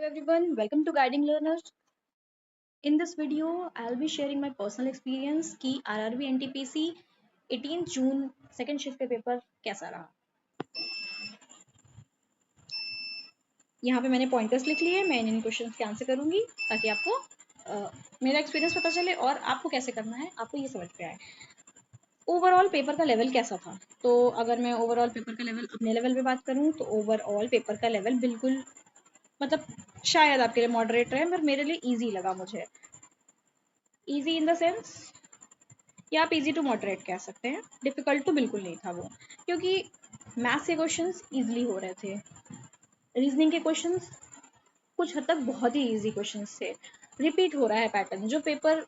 everyone, welcome to Guiding Learners. In this video, I'll be sharing my personal experience कि RRB NTPC 18 जून second shift का paper कैसा रहा। यहाँ पे मैंने पॉइंटर्स लिख लिए, मैं इन क्वेश्चंस के आंसर करूंगी ताकि आपको मेरा एक्सपीरियंस पता चले और आपको कैसे करना है आपको ये समझ में आए। ओवरऑल पेपर का लेवल कैसा था, तो अगर मैं ओवरऑल पेपर का लेवल अपने लेवल पे बात करूँ तो ओवरऑल पेपर का लेवल बिल्कुल मतलब शायद आपके लिए मॉडरेट रहे, पर मेरे लिए ईजी लगा। मुझे ईजी इन द सेंस या आप इजी टू मॉडरेट कह सकते हैं, डिफिकल्ट तो बिल्कुल नहीं था वो, क्योंकि मैथ्स के क्वेश्चंस इजीली हो रहे थे। रीजनिंग के क्वेश्चंस कुछ हद तक बहुत ही इजी क्वेश्चंस थे। रिपीट हो रहा है पैटर्न, जो पेपर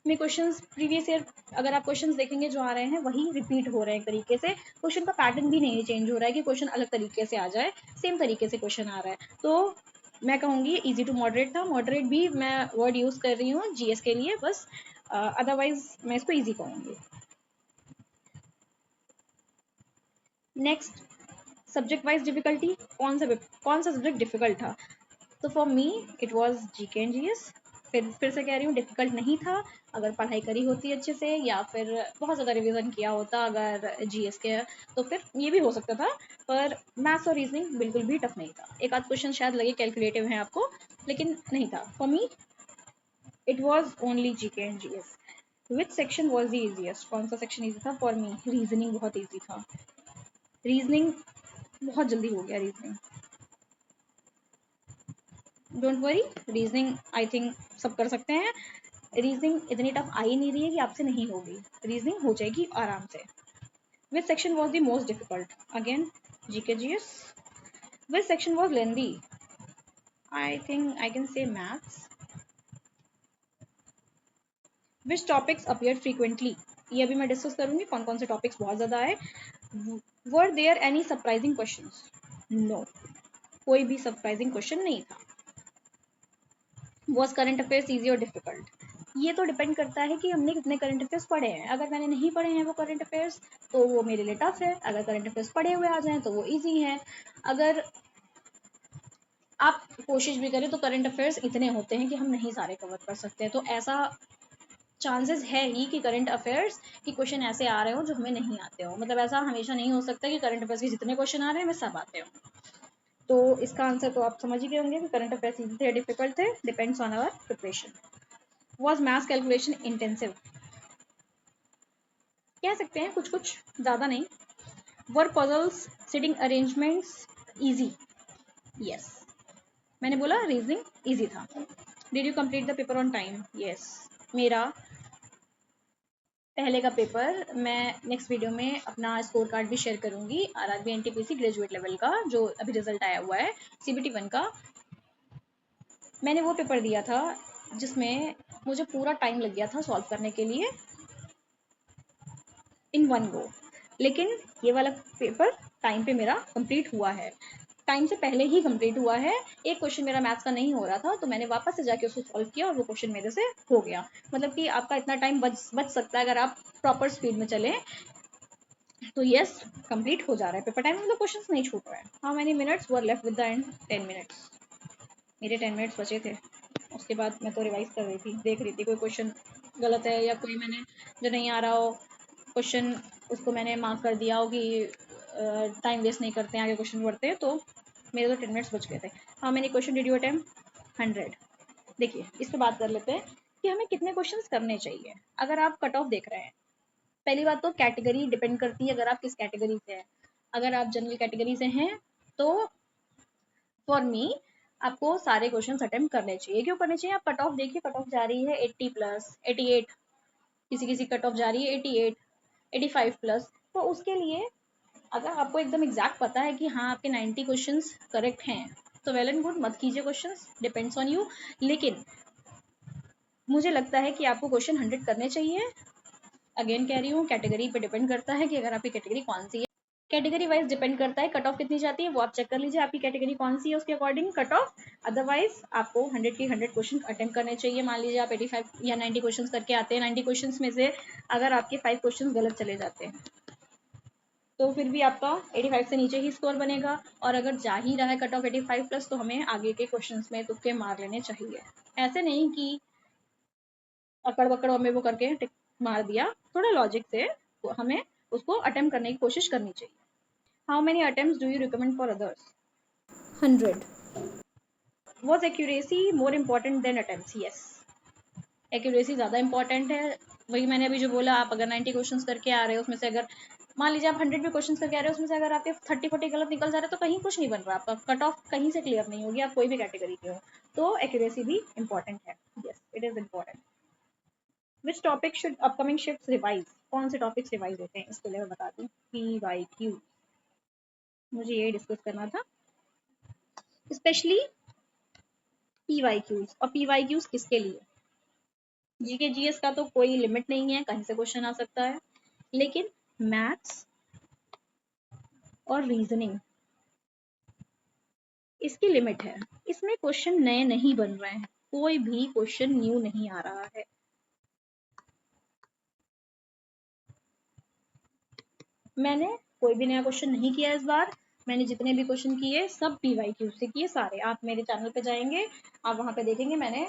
में क्वेश्चंस प्रीवियस ईयर अगर आप क्वेश्चंस देखेंगे जो आ रहे हैं वही रिपीट हो रहे हैं एक तरीके से। क्वेश्चन का पैटर्न भी नहीं चेंज हो रहा है कि क्वेश्चन अलग तरीके से आ जाए, सेम तरीके से क्वेश्चन आ रहा है। तो मैं कहूँगी इजी टू मॉडरेट था। मॉडरेट भी मैं वर्ड यूज कर रही हूँ जीएस के लिए बस, अदरवाइज मैं इसको इजी कहूँगी। नेक्स्ट, सब्जेक्ट वाइज डिफिकल्टी, कौन सा सब्जेक्ट डिफिकल्ट था? तो for me it was GK and GS. फिर से कह रही हूँ, डिफिकल्ट नहीं था। अगर पढ़ाई करी होती अच्छे से या फिर बहुत ज़्यादा रिवीजन किया होता अगर जीएस के, तो फिर ये भी हो सकता था। पर मैथ्स और रीजनिंग बिल्कुल भी टफ नहीं था। एक आध क्वेश्चन शायद लगे कैलकुलेटिव हैं आपको, लेकिन नहीं था। For me it was only GK and GS. Which section was the easiest? कौन सा सेक्शन ईजी था? फॉर मी रीजनिंग बहुत ईजी था। रीजनिंग बहुत जल्दी हो गया। Reasoning don't worry, reasoning I think सब कर सकते हैं। रीजनिंग इतनी टफ आ ही नहीं रही है कि आपसे नहीं होगी, रीजनिंग हो जाएगी आराम से। Which section was the most difficult? Again GK GS. Which section was lengthy? I think I can say maths. Which topics appear frequently? ये अभी मैं डिस्कस करूंगी कौन कौन से टॉपिक्स बहुत ज्यादा आए। Were there any surprising questions? No, कोई भी सरप्राइजिंग क्वेश्चन नहीं था। वॉज करंट अफेयर्स ईजी और डिफिकल्ट? ये तो डिपेंड करता है कि हमने कितने करंट अफेयर्स पढ़े हैं। अगर मैंने नहीं पढ़े हैं वो करंट अफेयर्स तो वो मेरे लिए टफ है। अगर करंट अफेयर्स पढ़े हुए आ जाएं तो वो इजी है। अगर आप कोशिश भी करें तो करंट अफेयर्स इतने होते हैं कि हम नहीं सारे कवर कर सकते, तो ऐसा चांसेस है ही कि करंट अफेयर्स की क्वेश्चन ऐसे आ रहे हो जो हमें नहीं आते हो। मतलब ऐसा हमेशा नहीं हो सकता कि करंट अफेयर्स के जितने क्वेश्चन आ रहे हैं वे सब आते हो। तो इसका आंसर तो आप समझ ही गए होंगे कि करंट अफेयर्स इजी थे डिफिकल्ट थे, depends on our preparation. Was maths calculation intensive? कह सकते हैं, कुछ कुछ, ज़्यादा नहीं। Were puzzles sitting arrangements easy? Yes, मैंने बोला रीजनिंग इजी था। Did you complete the paper on time? Yes. मेरा पहले का पेपर मैं नेक्स्ट वीडियो में अपना स्कोर कार्ड भी शेयर करूंगी, आरआरबी एनटीपीसी ग्रेजुएट लेवल का जो अभी रिजल्ट आया हुआ है सीबीटी 1 का। मैंने वो पेपर दिया था जिसमें मुझे पूरा टाइम लग गया था सॉल्व करने के लिए इन वन गो, लेकिन ये वाला पेपर टाइम पे मेरा कंप्लीट हुआ है, टाइम से पहले ही कंप्लीट हुआ है। एक क्वेश्चन मेरा मैथ्स का नहीं हो रहा था तो मैंने वापस से जाके उसको सॉल्व किया और वो क्वेश्चन मेरे से हो गया। मतलब कि आपका इतना टाइम बच सकता है अगर आप प्रॉपर स्पीड में चलें। तो यस, कंप्लीट हो जा रहा है पेपर टाइम, मतलब क्वेश्चंस नहीं छूट रहे हैं। How many minutes were left with the end? 10 minutes. मेरे 10 मिनट्स बचे थे। उसके बाद मैं तो रिवाइज कर रही थी, देख रही थी कोई क्वेश्चन गलत है या कोई मैंने जो नहीं आ रहा हो क्वेश्चन उसको मैंने मार्क कर दिया हो कि टाइम वेस्ट नहीं करते हैं, आगे क्वेश्चन बढ़ते हैं। तो मेरे तो 10 मिनट्स बच गए थे। How many question did you attempt? 100। देखिए, इस पर बात कर लेते हैं कि हमें कितने क्वेश्चन करने चाहिए अगर आप कट ऑफ देख रहे हैं। पहली बात तो कैटेगरी डिपेंड करती है, अगर आप किस कैटेगरी से हैं। अगर आप जनरल कैटेगरी से हैं तो फॉर मी आपको सारे क्वेश्चन अटेम्प्ट करने चाहिए। क्यों करने चाहिए? आप कट ऑफ देखिए, कट ऑफ जा रही है 80 प्लस, 88, किसी किसी कट ऑफ जा रही है 88, 85 प्लस। तो उसके लिए अगर आपको एकदम एग्जैक्ट पता है कि हाँ आपके 90 क्वेश्चंस करेक्ट हैं तो वेल एंड गुड, मत कीजिए क्वेश्चंस, डिपेंड्स ऑन यू। लेकिन मुझे लगता है कि आपको क्वेश्चन 100 करने चाहिए। अगेन कह रही हूँ, कैटेगरी पे डिपेंड करता है कि अगर आपकी कैटेगरी कौन सी है। कैटेगरी वाइज डिपेंड करता है कट ऑफ कितनी जाती है, वो आप चेक कर लीजिए आपकी कैटेगरी कौन सी है, उसके अकॉर्डिंग कट ऑफ। अदरवाइज आपको 100 के 100 क्वेश्चन अटेम्प्ट करने चाहिए। मान लीजिए आप 85 या 90 क्वेश्चन करके आते हैं, 90 क्वेश्चन में से अगर आपके 5 क्वेश्चन गलत चले जाते हैं तो फिर भी आपका 85 से नीचे ही स्कोर बनेगा, और अगर जा ही रहा है कट ऑफ 85 प्लस तो हमें आगे के क्वेश्चंस में तुक्के मार लेने चाहिए। ऐसे नहीं कि अकड़ बकड़ में वो करके टिक मार दिया, थोड़ा लॉजिक से हमें उसको अटेम्प्ट करने की कोशिश करनी चाहिए। How many attempts do you recommend for others? 100. Was accuracy more important than attempts? Yes. Accuracy ज़्यादा इंपॉर्टेंट है। वही मैंने अभी जो बोला, आप अगर 90 क्वेश्चंस करके आ रहे हो, उसमें से अगर मान लीजिए आप 100 भी क्वेश्चंस करके आ रहे हो, उसमें से अगर आपके 30-40 गलत निकल जा रहे हैं तो कहीं कुछ नहीं बन रहा, आपका कट ऑफ कहीं से क्लियर नहीं होगी, आप कोई भी कैटेगरी के हो। तो एक्यूरेसी भी इंपॉर्टेंट है। Yes, it is important. Which topic should upcoming shift revise? कौन से टॉपिक्स रिवाइज होते हैं इसके लिए मैं बता दूं। PYQ, मुझे ये डिस्कस करना था स्पेशली PYQs। और PYQs किसके लिए? जीके जीएस का तो कोई लिमिट नहीं है, कहीं से क्वेश्चन आ सकता है, लेकिन मैथ्स और रीजनिंग इसकी लिमिट है। इसमें क्वेश्चन नए नहीं बन रहे हैं, कोई भी क्वेश्चन न्यू नहीं आ रहा है। मैंने कोई भी नया क्वेश्चन नहीं किया इस बार। मैंने जितने भी क्वेश्चन किए सब PYQ से किए सारे। आप मेरे चैनल पे जाएंगे, आप वहां पे देखेंगे मैंने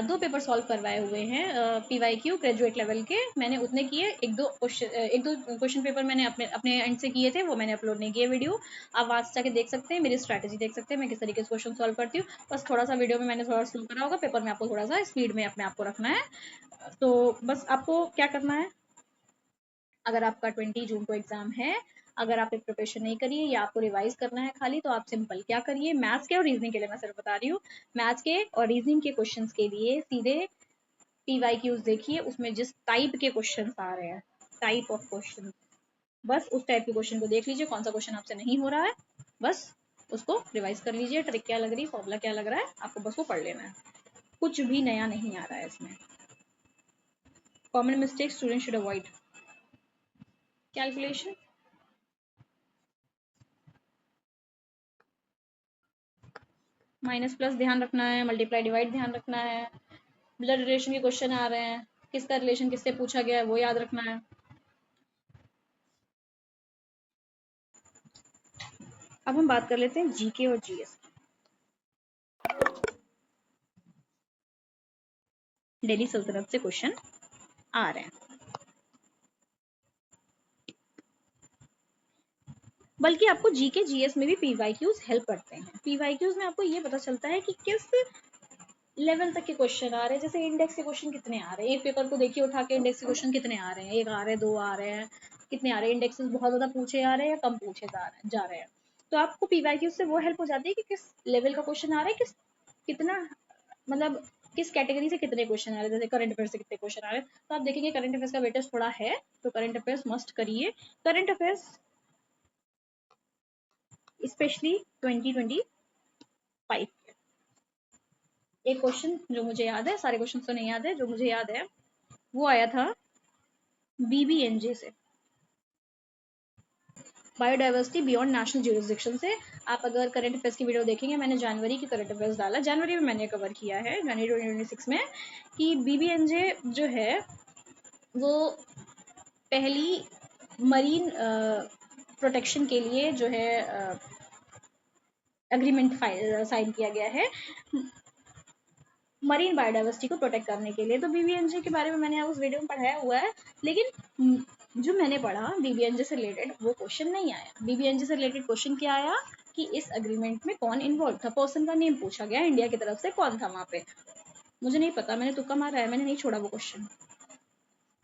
2 पेपर सॉल्व करवाए हुए हैं PYQ ग्रेजुएट लेवल के। मैंने उतने किए, एक दो क्वेश्चन पेपर मैंने अपने अपने एंड से किए थे, वो मैंने अपलोड नहीं किए वीडियो। आप वहां से जाके देख सकते हैं, मेरी स्ट्रैटेजी देख सकते हैं, मैं किस तरीके से क्वेश्चन सॉल्व करती हूँ। बस थोड़ा सा वीडियो में मैंने थोड़ा स्लो करा होगा, पेपर में आपको थोड़ा सा स्पीड में अपने आप को रखना है। तो बस आपको क्या करना है, अगर आपका 20 जून को एग्जाम है, अगर आप एक प्रिपरेशन नहीं करिए या आपको रिवाइज करना है खाली, तो आप सिंपल क्या करिए, मैथ्स के और रीजनिंग के लिए मैं सिर्फ बता रही हूँ, मैथ्स के और रीजनिंग के क्वेश्चंस के लिए सीधे PYQs देखिए, उसमें जिस टाइप के क्वेश्चंस आ रहे हैं, टाइप ऑफ क्वेश्चन, बस उस टाइप के क्वेश्चन को देख लीजिए, कौन सा क्वेश्चन आपसे नहीं हो रहा है, बस उसको रिवाइज कर लीजिए, ट्रिक क्या लग रही है, फॉर्मूला क्या लग रहा है, आपको बस वो पढ़ लेना है, कुछ भी नया नहीं आ रहा है इसमें। Common mistake student should avoid, calculation, minus plus ध्यान रखना है, मल्टीप्लाई डिवाइड ध्यान रखना है, ब्लड रिलेशन के क्वेश्चन आ रहे हैं, किसका रिलेशन किससे पूछा गया है वो याद रखना है। अब हम बात कर लेते हैं जीके और जीएस। दिल्ली सल्तनत से क्वेश्चन आ रहे हैं, बल्कि आपको जीके जीएस में भी PYQs हेल्प करते हैं। PYQs में आपको ये पता चलता है कि किस लेवल तक के क्वेश्चन आ रहे हैं। जैसे इंडेक्स के क्वेश्चन कितने आ रहे हैं, एक पेपर को देखिए उठा के, इंडेक्स के क्वेश्चन कितने आ रहे हैं, एक आ रहे हैं, दो आ रहे हैं, कितने आ रहे हैं, इंडेक्सेस बहुत ज्यादा पूछे आ रहे हैं या कम पूछे जा रहे हैं। तो आपको PYQ से वो हेल्प हो जाती है कि किस लेवल का क्वेश्चन आ रहा है, किस कितना मतलब किस कैटेगरी से कितने क्वेश्चन आ रहे हैं। जैसे करंट अफेयर्स से कितने क्वेश्चन आ रहे हैं, तो आप देखेंगे करंट अफेयर्स का वेटेज थोड़ा है, तो करंट अफेयर्स मस्ट करिए। Current affairs specially 2025। एक क्वेश्चन जो मुझे याद है, सारे क्वेश्चन तो नहीं याद है, जो मुझे याद है वो आया था BBNJ से, बायोडाइवर्सिटी बियॉन्ड नेशनल ज्यूरिसडिक्शन से। आप अगर करंट अफेयर्स की वीडियो देखेंगे, मैंने जनवरी की करंट अफेयर्स डाला, जनवरी में मैंने कवर किया है, जनवरी 2026 में, कि BBNJ जो है वो पहली मरीन प्रोटेक्शन के लिए जो है एग्रीमेंट साइन किया गया है मरीन बायोडाइवर्सिटी को प्रोटेक्ट करने के लिए। तो BBNJ के बारे में मैंने उस वीडियो में पढ़ाया हुआ है, लेकिन जो मैंने पढ़ा BBNJ से रिलेटेड वो क्वेश्चन नहीं आया। BBNJ से रिलेटेड क्वेश्चन क्या आया कि इस अग्रीमेंट में कौन इन्वॉल्व था, पर्सन का नेम पूछा गया, इंडिया की तरफ से कौन था वहां पे, मुझे नहीं पता, मैंने तुक्का मारा है, मैंने नहीं छोड़ा वो क्वेश्चन।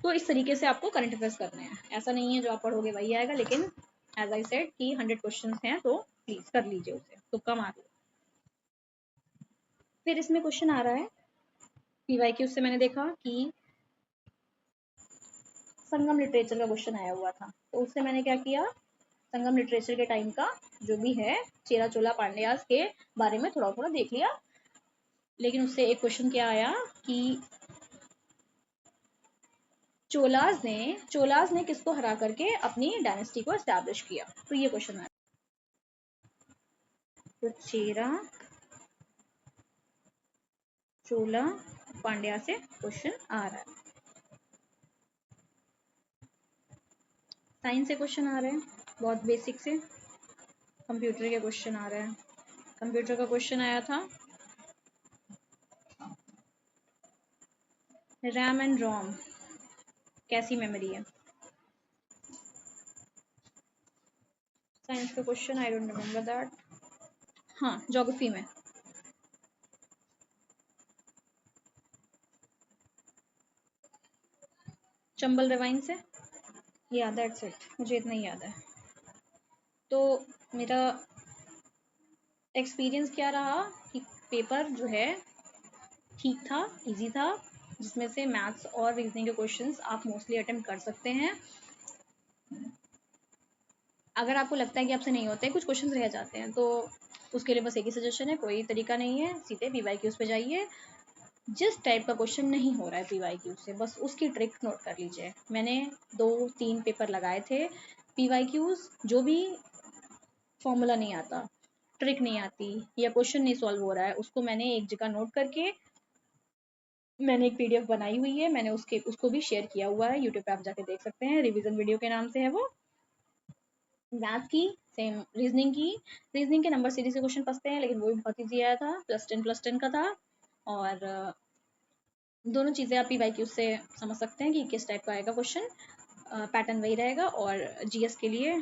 तो इस तरीके से आपको करंट अफेयर्स करने हैं, ऐसा नहीं है जो आप पढ़ोगे वही आएगा, लेकिन एज आई सेड कि 100 क्वेश्चन हैं तो प्लीज कर लीजिए उसे, तुक्का मार लो। फिर इसमें क्वेश्चन आ रहा है PYQ से, मैंने देखा कि संगम लिटरेचर का क्वेश्चन आया हुआ था, तो उससे मैंने क्या किया, संगम लिटरेचर के टाइम का जो भी है चेरा चोला पांड्यास के बारे में थोड़ा थोड़ा देख लिया। लेकिन उससे एक क्वेश्चन क्या आया कि चोलाज ने किसको हरा करके अपनी डायनेस्टी को एस्टैब्लिश किया, तो ये क्वेश्चन आया। तो चेरा चोला पांड्या से क्वेश्चन आ रहा है, साइंस से क्वेश्चन आ रहे हैं। बहुत बेसिक से कंप्यूटर के क्वेश्चन आ रहे हैं। कंप्यूटर का क्वेश्चन आया था रैम एंड रोम कैसी मेमोरी है। साइंस का question I don't remember that. हाँ, ज्योग्राफी में चंबल रिवाइन से, या दैट्स इट, मुझे इतना ही याद है। तो मेरा एक्सपीरियंस क्या रहा कि पेपर जो है ठीक था, इजी था, जिसमें से मैथ्स और रीजनिंग के क्वेश्चंस आप मोस्टली अटेम्प्ट कर सकते हैं। अगर आपको लगता है कि आपसे नहीं होते, कुछ क्वेश्चंस रह जाते हैं, तो उसके लिए बस एक ही सजेशन है, कोई तरीका नहीं है, सीधे PYQs पे जाइए। जिस टाइप का क्वेश्चन नहीं हो रहा है PYQ से, बस उसकी ट्रिक नोट कर लीजिए। मैंने 2-3 पेपर लगाए थे PYQs, जो भी फॉर्मूला नहीं आता, ट्रिक नहीं आती या क्वेश्चन नहीं सॉल्व हो रहा है, उसको मैंने एक जगह नोट करके मैंने एक PDF बनाई हुई है, मैंने उसको भी शेयर किया हुआ है, यूट्यूब पे आप जाके देख सकते हैं, रिवीजन वीडियो के नाम से है वो। मैथ की सेम, रीजनिंग के नंबर सीरीज से क्वेश्चन फंसते हैं, लेकिन वो भी बहुत ईजी आया था, +10 का था। और दोनों चीज़ें आप PYQ से समझ सकते हैं कि किस टाइप का आएगा क्वेश्चन, पैटर्न वही रहेगा। और GS के लिए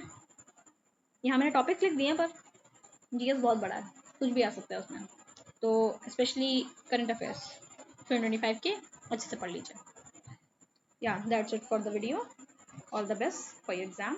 यहाँ मैंने टॉपिक्स लिख दिए हैं, पर GS बहुत बड़ा है, कुछ भी आ सकता है उसमें, तो स्पेशली करंट अफेयर्स 2025 के अच्छे से पढ़ लीजिए। या that's it for the video, all the best for your exam.